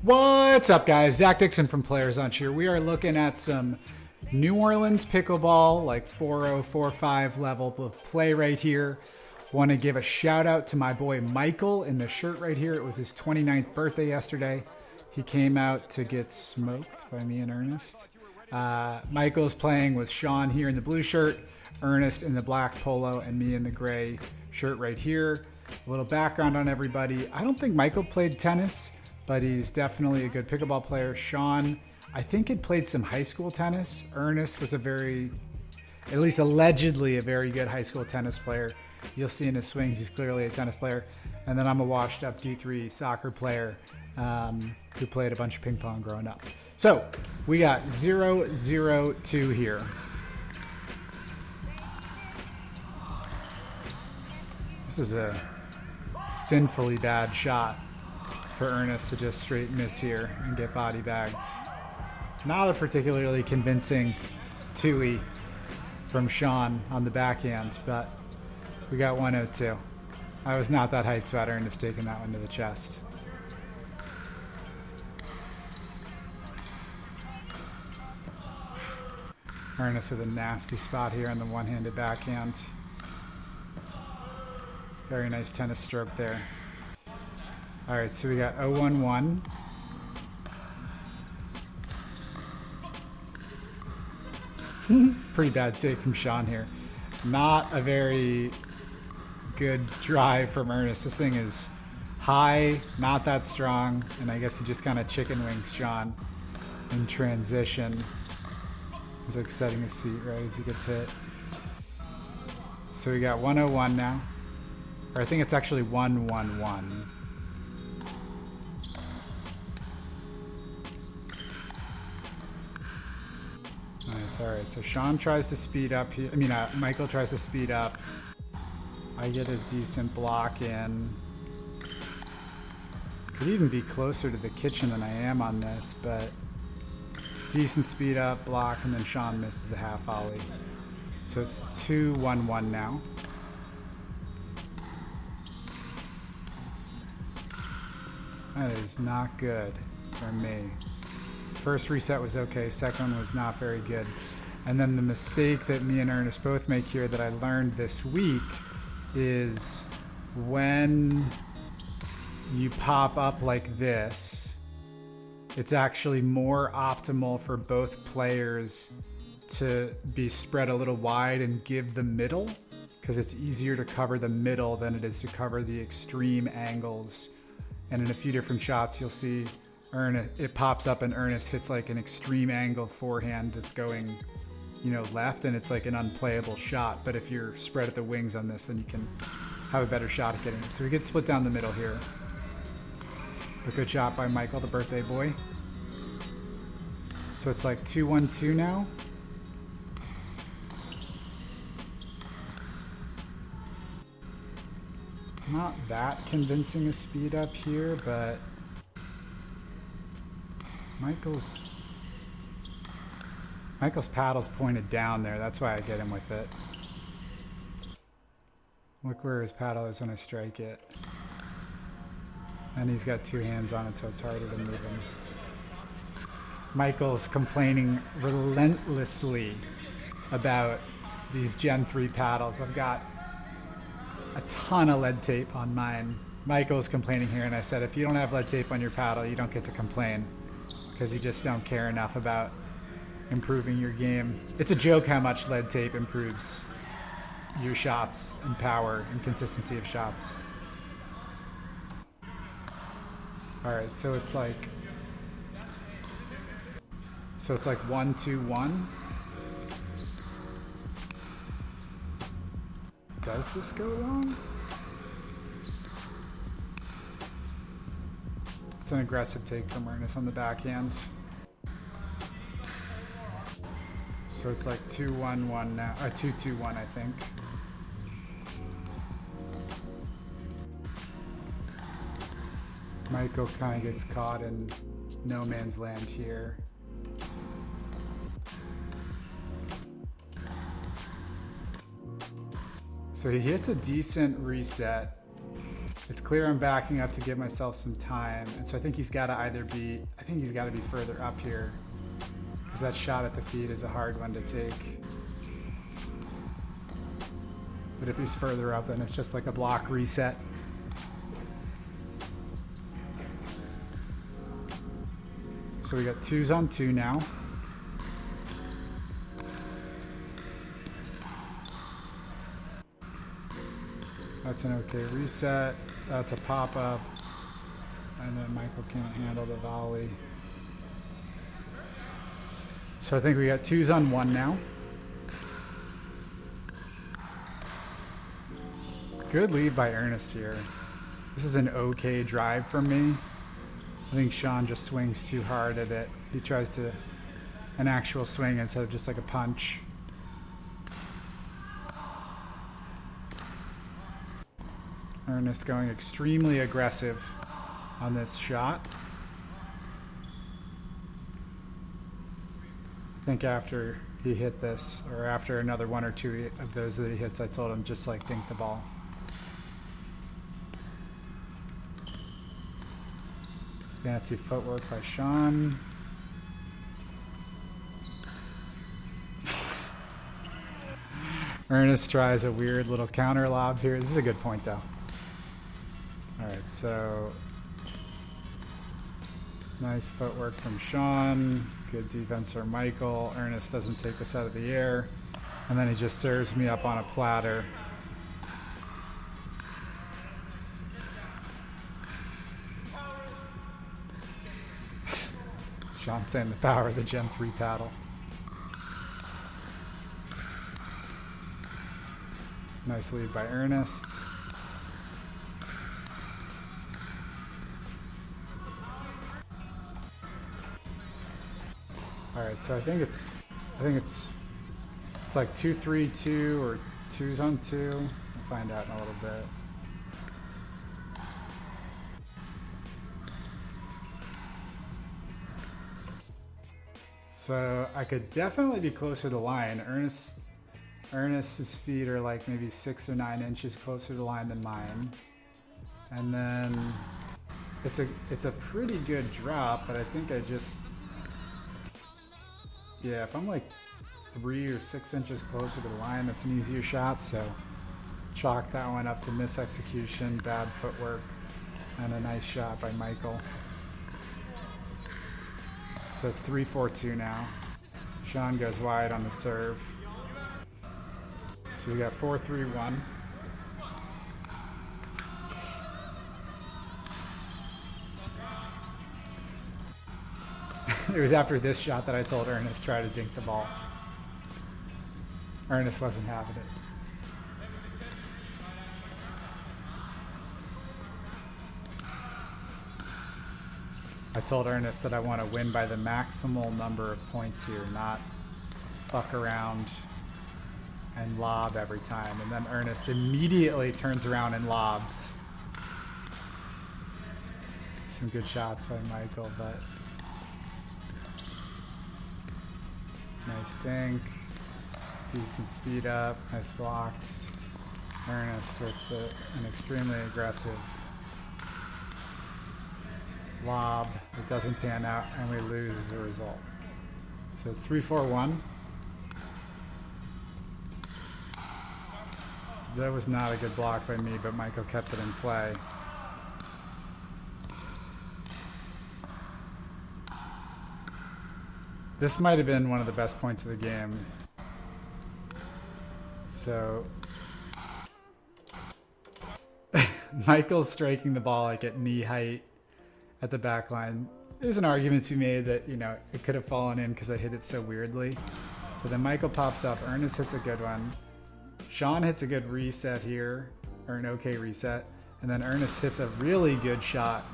What's up, guys? Zach Dixon from Players Lunch here. We are looking at some New Orleans pickleball, like 4.045 level of play right here. Want to give a shout out to my boy Michael in the shirt right here. It was his 29th birthday yesterday. He came out to get smoked by me and Ernest. Michael's playing with Sean here in the blue shirt, Ernest in the black polo, and me in the gray shirt right here. A little background on everybody. I don't think Michael played tennis, but he's definitely a good pickleball player. Sean, I think, had played some high school tennis. Ernest was at least allegedly, a very good high school tennis player. You'll see in his swings, he's clearly a tennis player. And then I'm a washed up D3 soccer player who played a bunch of ping pong growing up. So we got 0-0-2 here. This is a sinfully bad shot for Ernest to just straight miss here and get body bagged. Not a particularly convincing two-y from Sean on the backhand, but we got 102. I was not that hyped about Ernest taking that one to the chest. Ernest with a nasty spot here on the one-handed backhand. Very nice tennis stroke there. All right, so we got 0-1-1. Pretty bad take from Sean here. Not a very good drive from Ernest. This thing is high, not that strong, and I guess he just kind of chicken wings Sean in transition. He's like setting his feet right as he gets hit. So we got 1-0-1 now. Or I think it's actually 1-1-1. Nice. All right. So Sean tries to speed up here. Michael tries to speed up. I get a decent block in. Could even be closer to the kitchen than I am on this, but decent speed up, block, and then Sean misses the half volley. So it's 2-1-1 now. That is not good for me. First reset was okay, second one was not very good. And then the mistake that me and Ernest both make here that I learned this week is when you pop up like this, it's actually more optimal for both players to be spread a little wide and give the middle, because it's easier to cover the middle than it is to cover the extreme angles. And in a few different shots, you'll see it pops up and Ernest hits like an extreme angle forehand that's going, left, and it's like an unplayable shot. But if you're spread at the wings on this, then you can have a better shot at getting it. So we get split down the middle here. A good shot by Michael, the birthday boy. So it's like 2-1-2 now. Not that convincing a speed up here, but Michael's paddle's pointed down there. That's why I get him with it. Look where his paddle is when I strike it. And he's got two hands on it, so it's harder to move him. Michael's complaining relentlessly about these Gen 3 paddles. I've got a ton of lead tape on mine. Michael's complaining here, and I said, if you don't have lead tape on your paddle, you don't get to complain, because you just don't care enough about improving your game. It's a joke how much lead tape improves your shots and power and consistency of shots. All right, so it's like 1-2-1. Does this go wrong? It's an aggressive take from Ernest on the backhand. So it's like 2-1-1 now, 2-2-1, I think. Michael kind of gets caught in no man's land here. So he hits a decent reset It's clear I'm backing up to give myself some time, and so I think he's got to either be, I think he's got to be further up here, because that shot at the feet is a hard one to take. But if he's further up, then it's just like a block reset. So we got 2s on 2 now. That's an okay reset. That's a pop-up. And then Michael can't handle the volley. So I think we got 2s on 1 now. Good lead by Ernest here. This is an okay drive from me. I think Sean just swings too hard at it. He tries to an actual swing instead of just like a punch. Ernest going extremely aggressive on this shot. I think after he hit this, or after another 1 or 2 of those that he hits, I told him just like dink the ball. Fancy footwork by Sean. Ernest tries a weird little counter lob here. This is a good point though. Alright, so nice footwork from Sean. Good defense from Michael. Ernest doesn't take this out of the air. And then he just serves me up on a platter. Sean saying the power of the Gen 3 paddle. Nice lead by Ernest. All right, so I think it's like 2-3-2 or 2s on 2. We'll find out in a little bit. So I could definitely be closer to line. Ernest's feet are like maybe 6 or 9 inches closer to line than mine. And then it's a pretty good drop, but I think I just, yeah, if I'm like 3 or 6 inches closer to the line, that's an easier shot. So chalk that one up to misexecution, bad footwork, and a nice shot by Michael. So it's 3-4-2 now. Sean goes wide on the serve. So we got 4-3-1. It was after this shot that I told Ernest try to dink the ball. Ernest wasn't having it. I told Ernest that I want to win by the maximal number of points here, not fuck around and lob every time. And then Ernest immediately turns around and lobs. Some good shots by Michael, but nice dink, decent speed up, nice blocks. Ernest with an extremely aggressive lob. It doesn't pan out and we lose as a result. So it's 3-4-1. That was not a good block by me, but Michael kept it in play. This might have been one of the best points of the game. So Michael's striking the ball like at knee height at the back line. There's an argument to be made that, you know, it could have fallen in because I hit it so weirdly. But then Michael pops up, Ernest hits a good one. Sean hits a good reset here, or an okay reset. And then Ernest hits a really good shot.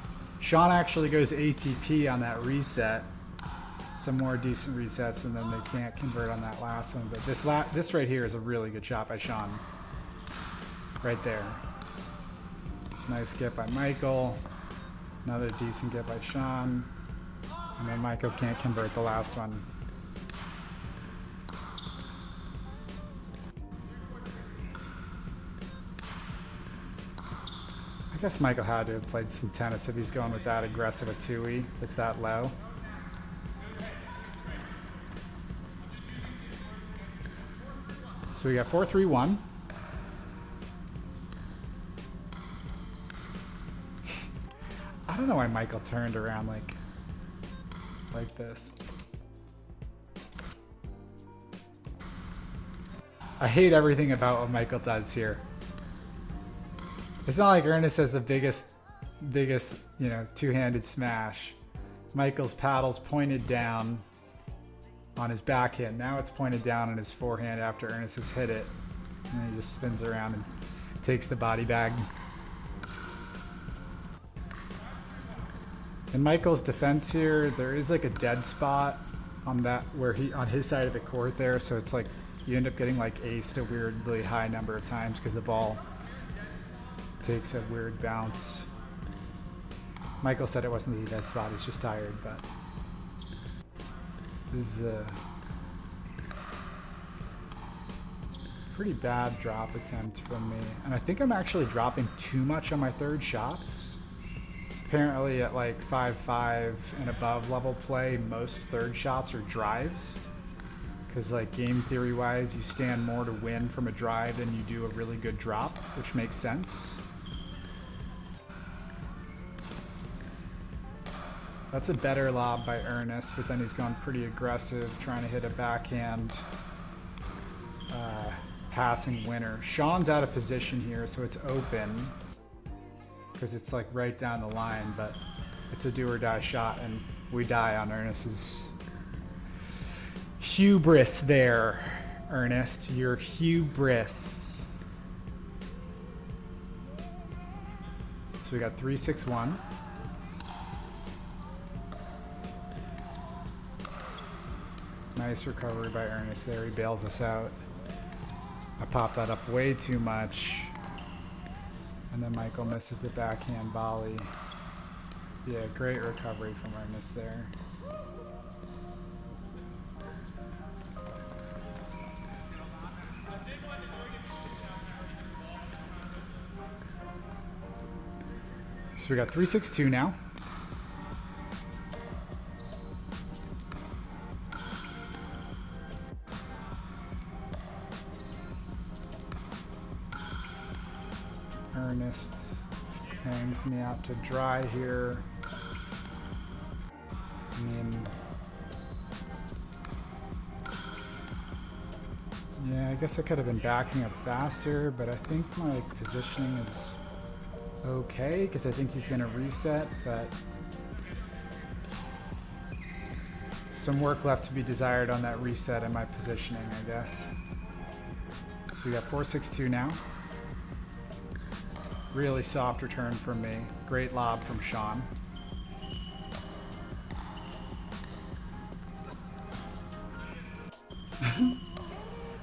Sean actually goes ATP on that reset. Some more decent resets, and then they can't convert on that last one. But this right here is a really good shot by Sean. Right there. Nice get by Michael. Another decent get by Sean. And then Michael can't convert the last one. I guess Michael had to have played some tennis if he's going with that aggressive a 2E that's that low. So we got 4-3-1. I don't know why Michael turned around like this. I hate everything about what Michael does here. It's not like Ernest has the biggest, you know, two-handed smash. Michael's paddle's pointed down on his backhand. Now it's pointed down on his forehand after Ernest has hit it. And he just spins around and takes the body bag. In Michael's defense here, there is like a dead spot on that where on his side of the court there, so it's like you end up getting like aced a weirdly high number of times because the ball takes a weird bounce. Michael said it wasn't the dead spot, he's just tired, but this is a pretty bad drop attempt from me. And I think I'm actually dropping too much on my third shots. Apparently at like 5-5 and above level play, most third shots are drives. Because like game theory wise, you stand more to win from a drive than you do a really good drop, which makes sense. That's a better lob by Ernest, but then he's gone pretty aggressive, trying to hit a backhand passing winner. Sean's out of position here, so it's open because it's like right down the line, but it's a do or die shot, and we die on Ernest's hubris there. Ernest, your hubris. So we got 3-6-1. Nice recovery by Ernest there. He bails us out. I popped that up way too much. And then Michael misses the backhand volley. Yeah, great recovery from Ernest there. So we got 3-6-2 now. Ernest hangs me out to dry here. I mean, yeah, I guess I could have been backing up faster, but I think my positioning is okay because I think he's going to reset, but some work left to be desired on that reset and my positioning, I guess. So we got 4-6-2 now. Really soft return from me. Great lob from Sean.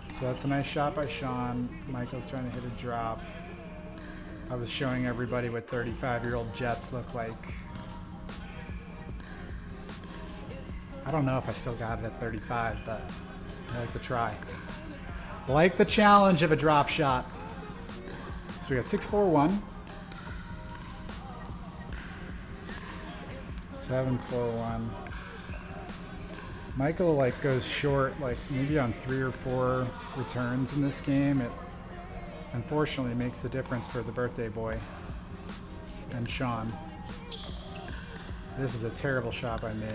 So that's a nice shot by Sean. Michael's trying to hit a drop. I was showing everybody what 35-year-old Jets look like. I don't know if I still got it at 35, but I like to try. Like the challenge of a drop shot. So we got 6-4-1. 7-4-1. Michael like goes short like maybe on 3 or 4 returns in this game. It unfortunately makes the difference for the birthday boy and Sean. This is a terrible shot by me.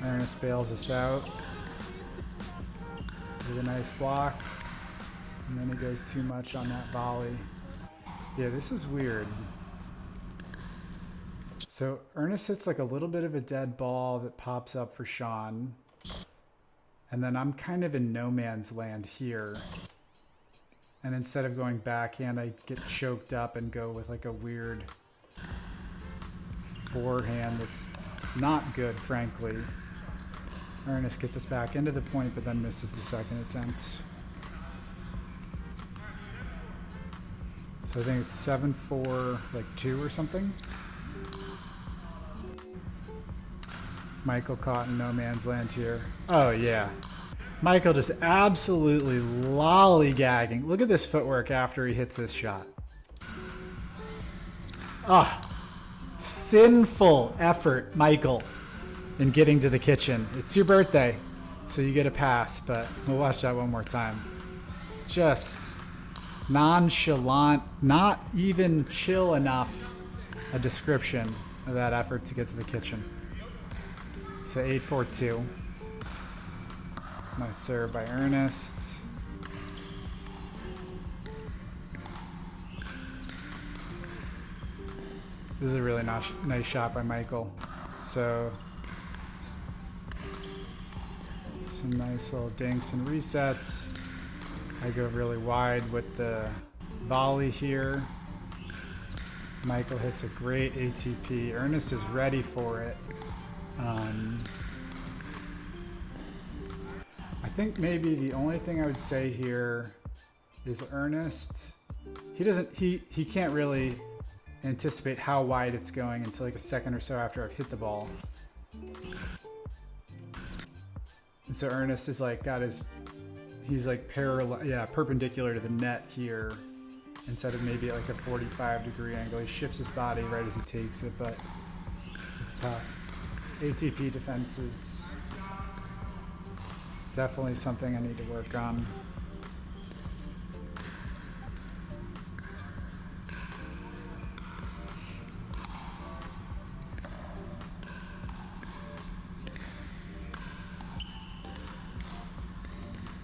Ernest bails us out. Did a nice block. And then he goes too much on that volley. Yeah, this is weird. So Ernest hits like a little bit of a dead ball that pops up for Sean. And then I'm kind of in no man's land here. And instead of going backhand, I get choked up and go with like a weird forehand that's not good, frankly. Ernest gets us back into the point, but then misses the second attempt. So I think it's 7-4, like 2 or something. Michael caught in no man's land here. Oh yeah. Michael just absolutely lollygagging. Look at this footwork after he hits this shot. Ah, sinful effort, Michael, in getting to the kitchen. It's your birthday, so you get a pass, but we'll watch that one more time. Just nonchalant, not even chill enough a description of that effort to get to the kitchen. So 8-4-2. Nice serve by Ernest. This is a really nice shot by Michael. So some nice little dinks and resets. I go really wide with the volley here. Michael hits a great ATP. Ernest is ready for it. I think maybe the only thing I would say here is Ernest. He can't really anticipate how wide it's going until like a second or so after I've hit the ball. And so Ernest is like he's like perpendicular to the net here instead of maybe at like a 45-degree angle. He shifts his body right as he takes it, but it's tough. ATP defense is definitely something I need to work on.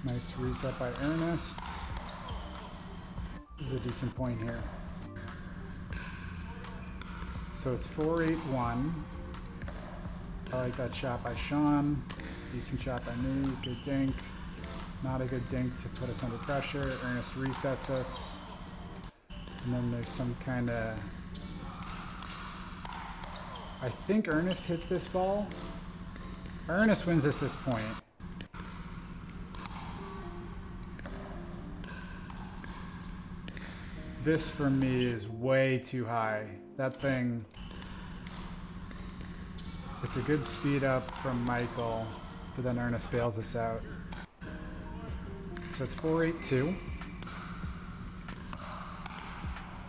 Nice reset by Ernest. This is a decent point here. So it's 4-8-1. I like that shot by Sean. Decent shot by me. Good dink. Not a good dink to put us under pressure. Ernest resets us. And then there's some kind of... I think Ernest hits this ball. Ernest wins this point. This for me is way too high. That thing, it's a good speed up from Michael, but then Ernest bails us out. So it's 4-8-2.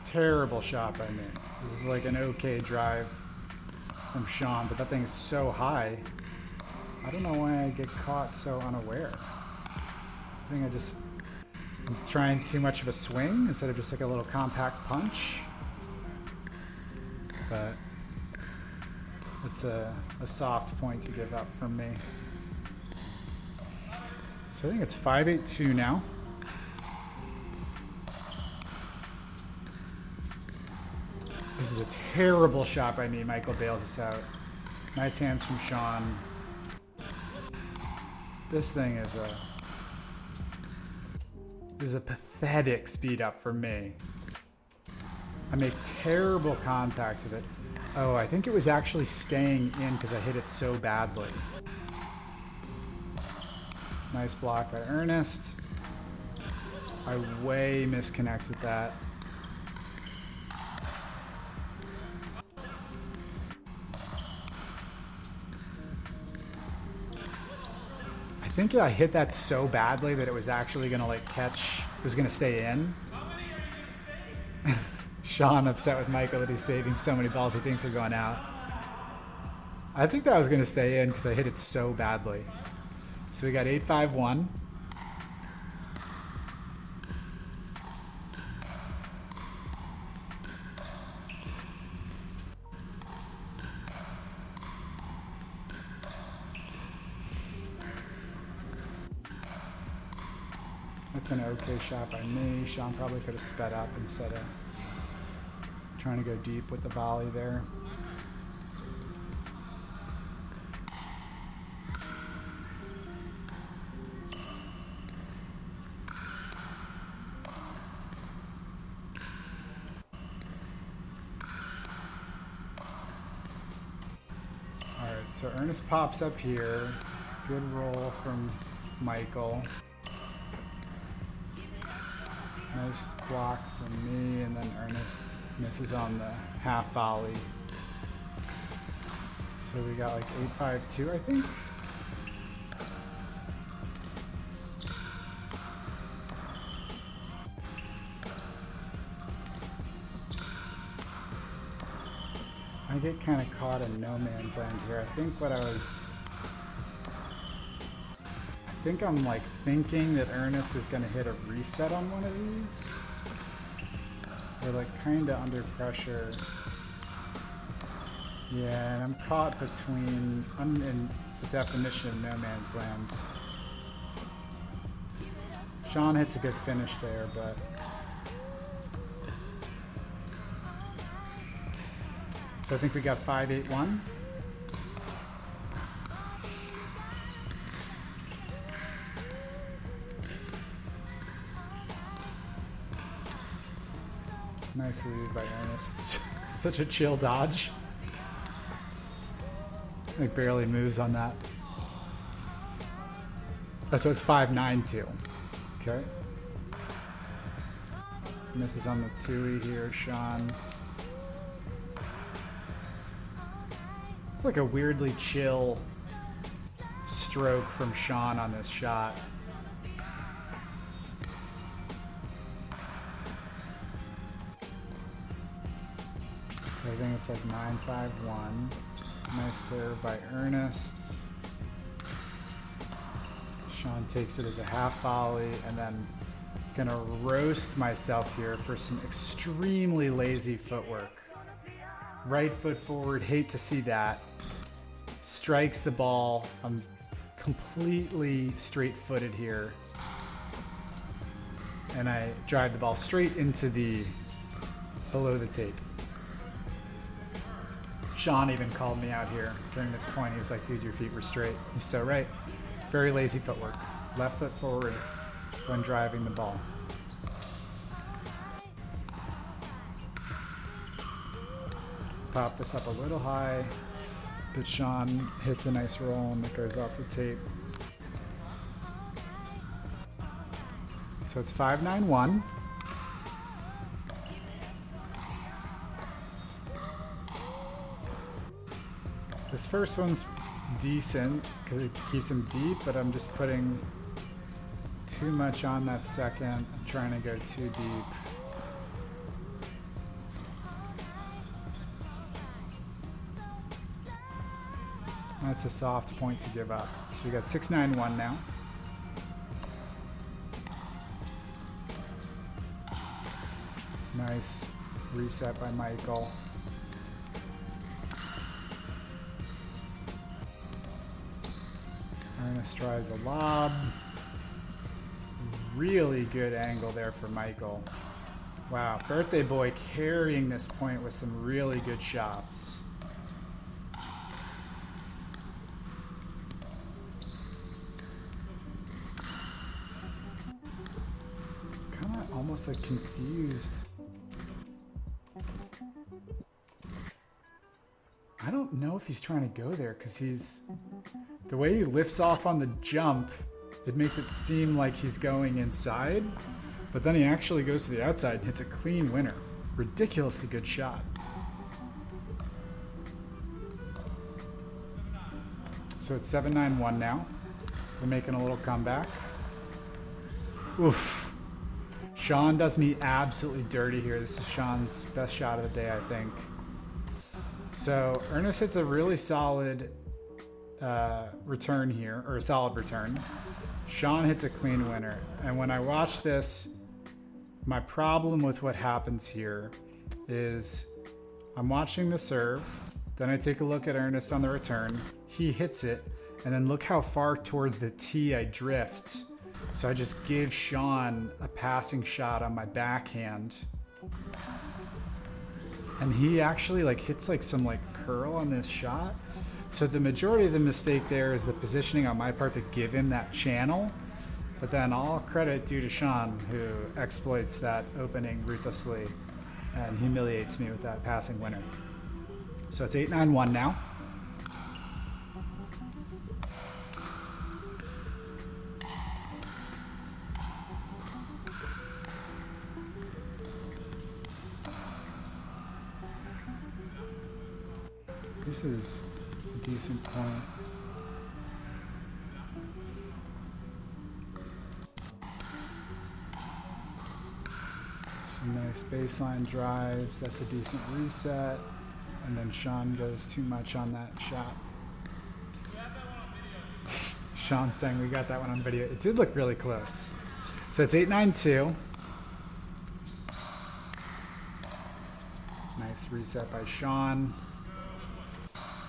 Terrible shot by me. This is like an okay drive from Sean, but that thing is so high. I don't know why I get caught so unaware. I think I'm trying too much of a swing instead of just like a little compact punch. But it's a soft point to give up from me. So I think it's 5-8-2 now. This is a terrible shot by me. Michael bails us out. Nice hands from Sean. This thing is a pathetic speed up for me. I make terrible contact with it. Oh, I think it was actually staying in because I hit it so badly. Nice block by Ernest. I way misconnect with that. I think I hit that so badly that it was actually gonna like catch, it was gonna stay in. Sean upset with Michael that he's saving so many balls he thinks are going out. I think that was gonna stay in because I hit it so badly. So we got 8-5-1. That's an okay shot by me. Sean probably could have sped up instead of trying to go deep with the volley there. All right, so Ernest pops up here. Good roll from Michael. Nice block from me, and then Ernest misses on the half volley. So we got like 8-5-2, I think. get kind of caught in no man's land here. I think I'm like thinking that Ernest is going to hit a reset on one of these. We're like kind of under pressure. Yeah, and I'm caught between, I'm in the definition of no man's land. Sean hits a good finish there, but so I think we got 5-8-1. Nice lead by Ernest. Such a chill dodge. Like barely moves on that. Oh, so it's 5-9-2. Okay. Misses on the 2E here, Sean. It's like a weirdly chill stroke from Sean on this shot. So I think it's like 9-5-1. Nice serve by Ernest. Sean takes it as a half volley, and then gonna roast myself here for some extremely lazy footwork. Right foot forward, hate to see that. Strikes the ball. I'm completely straight-footed here. And I drive the ball straight into the below the tape. Sean even called me out here during this point. He was like, dude, your feet were straight. He's so right. Very lazy footwork. Left foot forward when driving the ball. Pop this up a little high, but Sean hits a nice roll and it goes off the tape. So it's 5-9-1. This first one's decent because it keeps him deep, but I'm just putting too much on that second. I'm trying to go too deep. That's a soft point to give up. So we got 6-9-1 now. Nice reset by Michael. Ernest tries a lob. Really good angle there for Michael. Wow, birthday boy carrying this point with some really good shots. Kind of almost like confused. I don't know if he's trying to go there because the way he lifts off on the jump, it makes it seem like he's going inside, but then he actually goes to the outside and hits a clean winner. Ridiculously good shot. So it's 7-9-1 now. We're making a little comeback. Oof. Sean does me absolutely dirty here. This is Sean's best shot of the day, I think. So Ernest hits a really solid return here, or a solid return. Sean hits a clean winner. And when I watch this, my problem with what happens here is I'm watching the serve, then I take a look at Ernest on the return, he hits it, and then look how far towards the tee I drift. So I just give Sean a passing shot on my backhand. And he actually like hits like some like curl on this shot. So the majority of the mistake there is the positioning on my part to give him that channel. But then all credit due to Sean, who exploits that opening ruthlessly and humiliates me with that passing winner. So it's 8-9-1 now. This is a decent point. Some nice baseline drives. That's a decent reset. And then Sean goes too much on that shot. Sean's saying we got that one on video. It did look really close. So it's 8-9-2. Nice reset by Sean.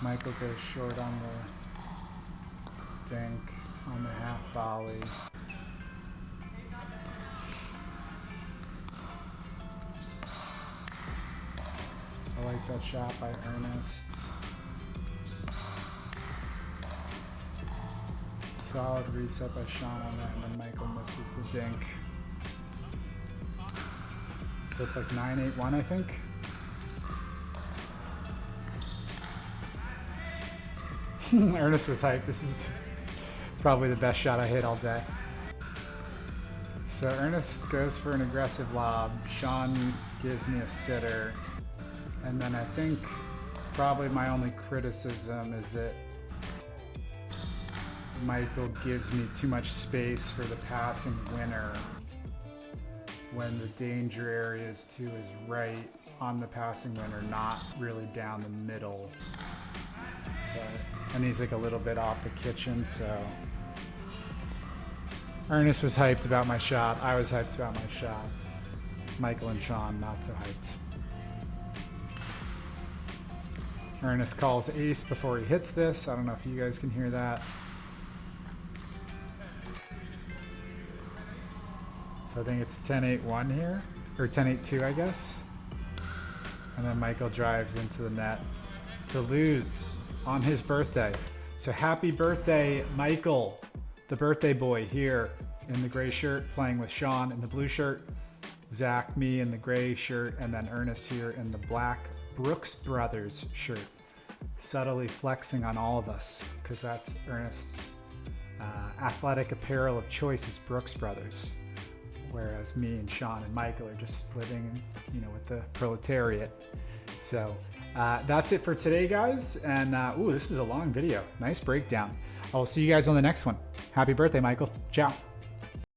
Michael goes short on the dink on the half volley. I like that shot by Ernest. Solid reset by Sean on that, and then Michael misses the dink. So it's like 9-8-1, I think. Ernest was hyped. This is probably the best shot I hit all day. So Ernest goes for an aggressive lob. Sean gives me a sitter. And then I think probably my only criticism is that Michael gives me too much space for the passing winner when the danger area is to his right on the passing winner, not really down the middle. And he's like a little bit off the kitchen, so Ernest was hyped about my shot. I was hyped about my shot. Michael and Sean not so hyped. Ernest calls ace before he hits this. I don't know if you guys can hear that. So I think it's 10-8-1 here, or 10-8-2, I guess. And then Michael drives into the net to lose on his birthday. So happy birthday, Michael, the birthday boy, here in the gray shirt, playing with Sean in the blue shirt, Zach, me in the gray shirt, and then Ernest here in the black Brooks Brothers shirt, subtly flexing on all of us, because that's Ernest's athletic apparel of choice is Brooks Brothers, whereas me and Sean and Michael are just living, you know, with the proletariat. So that's it for today, guys. And ooh, this is a long video. Nice breakdown. I will see you guys on the next one. Happy birthday, Michael. Ciao.